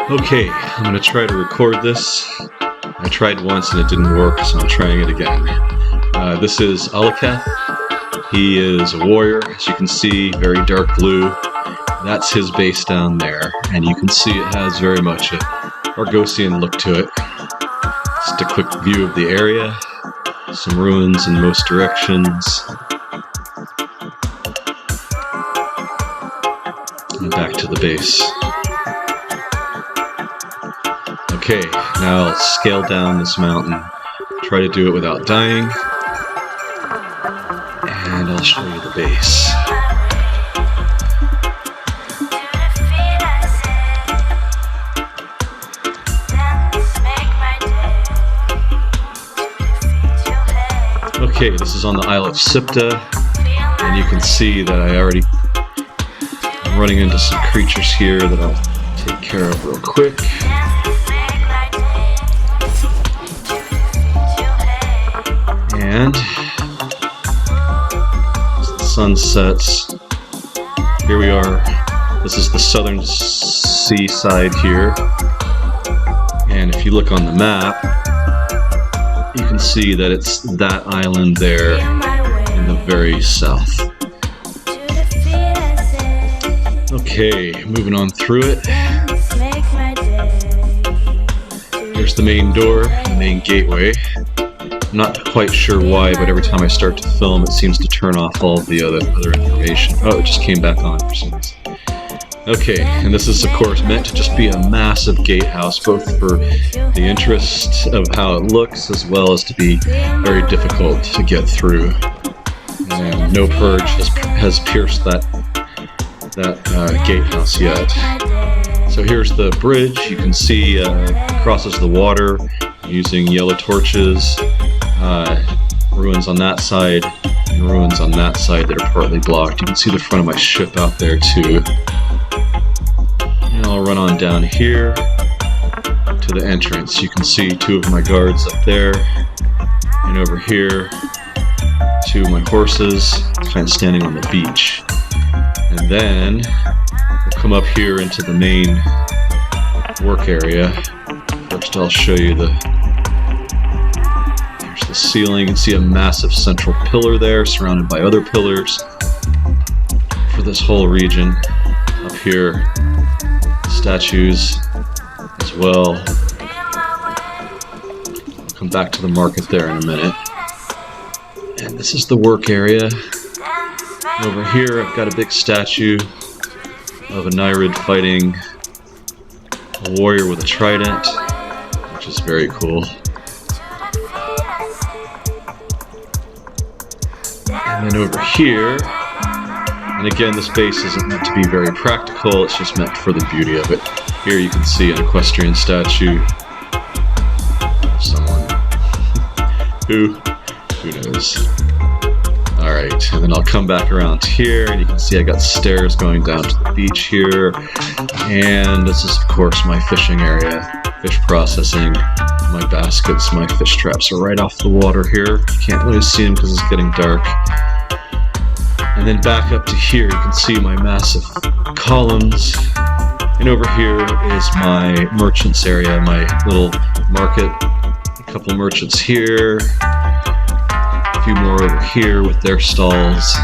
Okay, I'm going to try to record this. I tried once and it didn't work, so I'm trying it again. This is Alaketh. He is a warrior, as you can see, very dark blue. That's his base down there, and you can see it has very much a Argosian look to it. Just a quick view of the area. Some ruins in most directions. And back to the base. Okay, now I'll scale down this mountain, try to do it without dying, and I'll show you the base. Okay, this is on the Isle of Sipta, and you can see that I'm running into some creatures here that I'll take care of real quick. And as the sun sets, here we are. This is the southern seaside here. And if you look on the map, you can see that it's that island there in the very south. Okay, moving on through it. Here's the main door, the main gateway. I'm not quite sure why, but every time I start to film, it seems to turn off all of the other information. Oh, it just came back on for some reason. Okay, and this is, of course, meant to just be a massive gatehouse, both for the interest of how it looks, as well as to be very difficult to get through. And no purge has pierced that gatehouse yet. So here's the bridge. You can see it crosses the water using yellow torches. Ruins on that side and ruins on that side that are partly blocked. You can see the front of my ship out there too. And I'll run on down here to the entrance. You can see two of my guards up there, and over here two of my horses kind of standing on the beach. And then we'll come up here into the main work area. First I'll show you the ceiling. You can see a massive central pillar there surrounded by other pillars for this whole region. Up here, statues as well. I'll come back to the market there in a minute. And this is the work area. Over here I've got a big statue of a Nyrid fighting a warrior with a trident, which is very cool. And then over here, and again, this base isn't meant to be very practical, it's just meant for the beauty of it. Here you can see an equestrian statue of someone. Who knows? Alright, and then I'll come back around here, and you can see I got stairs going down to the beach here. And this is, of course, my fishing area, fish processing. My baskets, my fish traps are right off the water here. You can't really see them because it's getting dark. And then back up to here, you can see my massive columns. And over here is my merchants area, my little market. A couple merchants here. A few more over here with their stalls.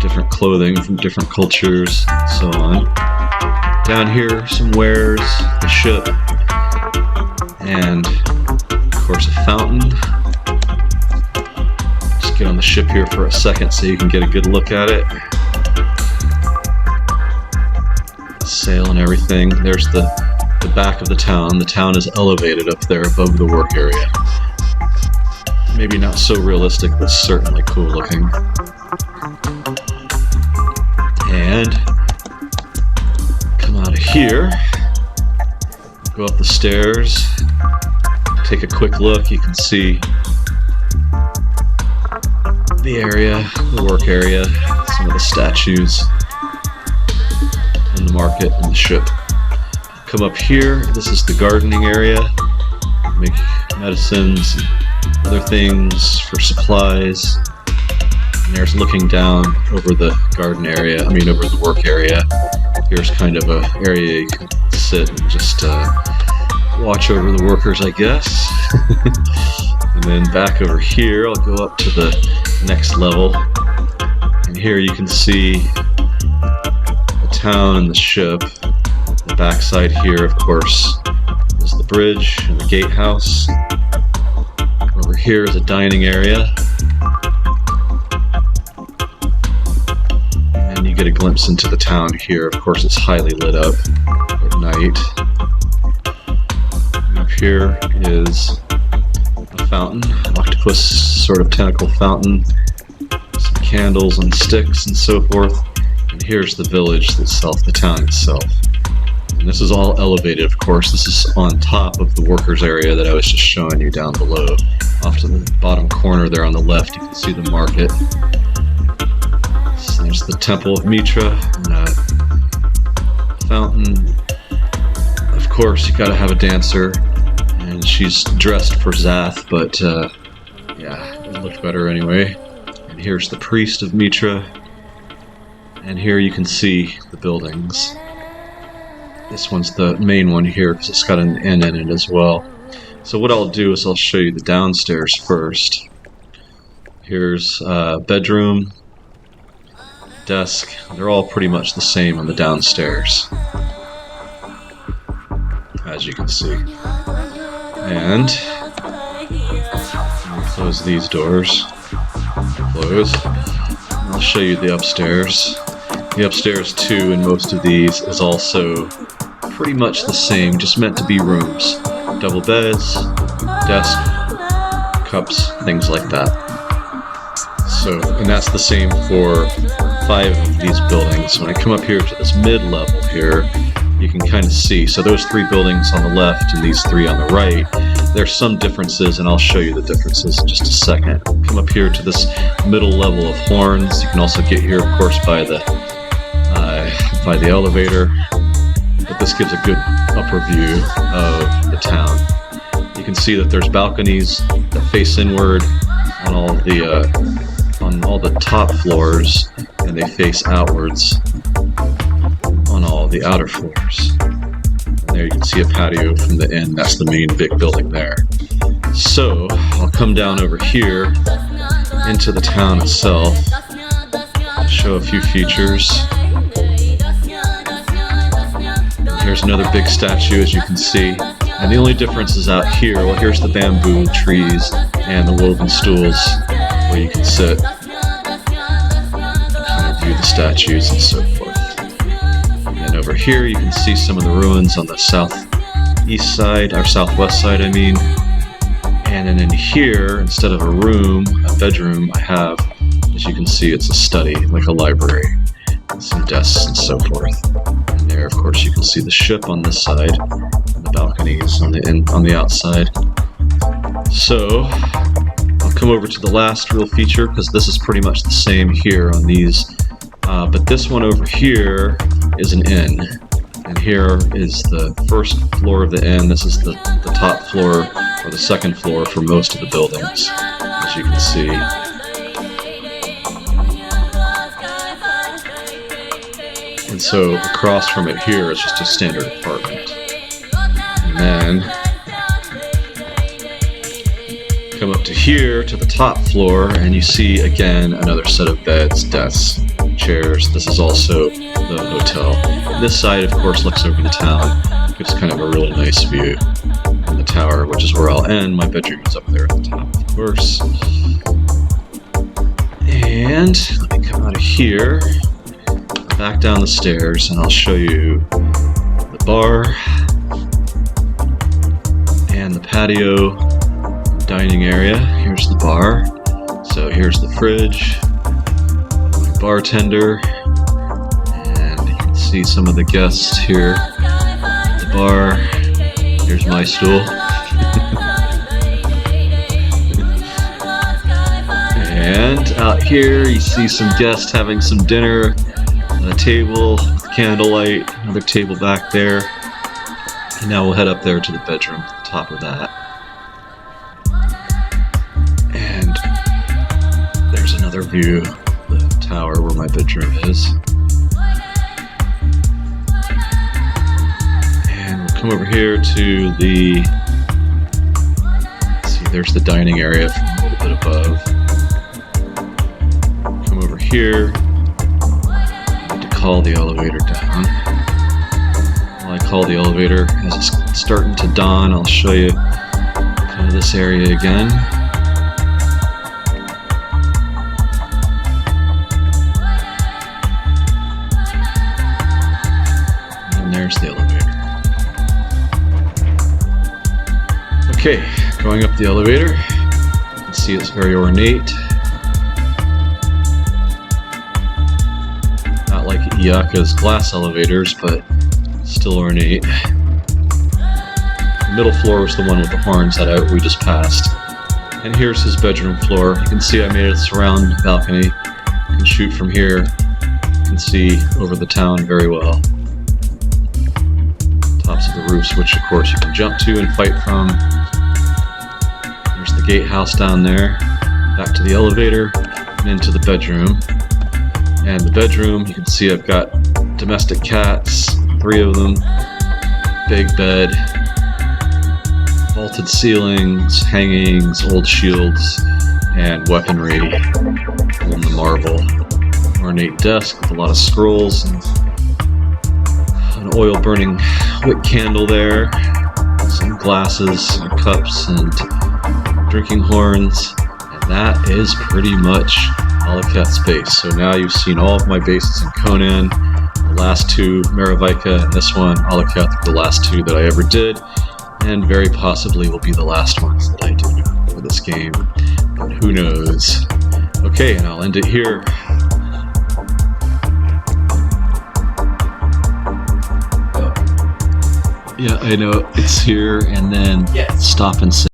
Different clothing from different cultures, so on. Down here, some wares, the ship. And, of course, a fountain. Just get on the ship here for a second so you can get a good look at it. Sail and everything. There's the back of the town. The town is elevated up there above the work area. Maybe not so realistic, but certainly cool looking. And come out of here. Go up the stairs. Take a quick look, you can see the area, the work area, some of the statues, and the market and the ship. Come up here, this is the gardening area. Make medicines, other things for supplies. And there's looking down over the garden area, over the work area. Here's kind of a area you can sit and just watch over the workers, I guess. And then back over here, I'll go up to the next level. And here you can see the town and the ship. The backside here, of course, is the bridge and the gatehouse. Over here is a dining area. And you get a glimpse into the town here. Of course, it's highly lit up at night. And up here is a fountain, an octopus sort of tentacle fountain, some candles and sticks and so forth. And here's the village itself, the town itself. And this is all elevated, of course. This is on top of the workers area that I was just showing you down below. Off to the bottom corner there on the left, you can see the market. So there's the Temple of Mitra and a fountain. Of course, you gotta have a dancer. And she's dressed for Zath, but yeah, it looked better anyway. And here's the priest of Mitra. And here you can see the buildings. This one's the main one here because it's got an inn in it as well. So what I'll do is I'll show you the downstairs first. Here's a bedroom, desk. They're all pretty much the same on the downstairs, as you can see. And I'll close these doors. Close. I'll show you the upstairs. The upstairs too in most of these is also pretty much the same, just meant to be rooms. Double beds, desk, cups, things like that. So, and that's the same for 5 of these buildings. When I come up here to this mid-level here, you can kind of see. So those 3 buildings on the left and these 3 on the right, there's some differences, and I'll show you the differences in just a second. Come up here to this middle level of horns. You can also get here, of course, by the elevator. But this gives a good upper view of the town. You can see that there's balconies that face inward on all the top floors, and they face outwards on all the outer floors. And there you can see a patio from the inn. That's the main big building there. So I'll come down over here into the town itself, show a few features. Here's another big statue, as you can see. And the only difference is out here. Well, here's the bamboo trees and the woven stools where you can sit and kind of view the statues and so forth. And over here, you can see some of the ruins on the southeast side, or southwest side, I mean. And then in here, instead of a room, a bedroom, I have, as you can see, it's a study, like a library, with some desks and so forth. There, of course, you can see the ship on this side, and the balconies on the outside. So I'll come over to the last real feature, because this is pretty much the same here on these. But this one over here is an inn, and here is the first floor of the inn. This is the top floor or the second floor for most of the buildings, as you can see. And so across from it here is just a standard apartment. And then come up to here to the top floor, and you see again another set of beds, desks, chairs. This is also the hotel. This side, of course, looks over the town. Gives kind of a really nice view in the tower, which is where I'll end. My bedroom is up there at the top, of course. And let me come out of here, back down the stairs, and I'll show you the bar and the patio dining area. Here's the bar. So here's the fridge, my bartender, and you can see some of the guests here at the bar. Here's my stool. And out here you see some guests having some dinner on a table with candlelight, another table back there. And now we'll head up there to the bedroom, at the top of that. And there's another view of the tower where my bedroom is. come over here to the, let's see, there's the dining area from a little bit above. Come over here, I need to call the elevator down. While I call the elevator, as it's starting to dawn, I'll show you kind of this area again. And there's the elevator. Okay, going up the elevator, you can see it's very ornate. Not like Alaketh's glass elevators, but still ornate. The middle floor was the one with the horns that we just passed. And here's his bedroom floor. You can see I made a surround balcony. You can shoot from here. You can see over the town very well. Tops of the roofs, which of course you can jump to and fight from. There's the gatehouse down there. Back to the elevator and into the bedroom. And the bedroom, you can see I've got domestic cats, 3 of them, big bed, vaulted ceilings, hangings, old shields, and weaponry on the marble. Ornate desk with a lot of scrolls and an oil burning wick candle there, some glasses and cups and drinking horns, and that is pretty much Alaketh's base. So now you've seen all of my bases in Conan. The last 2, Maravika, and this one, Alaketh, were the last 2 that I ever did, and very possibly will be the last ones that I do for this game, but who knows. Okay, and I'll end it here. Yeah, I know, it's here, and then stop and say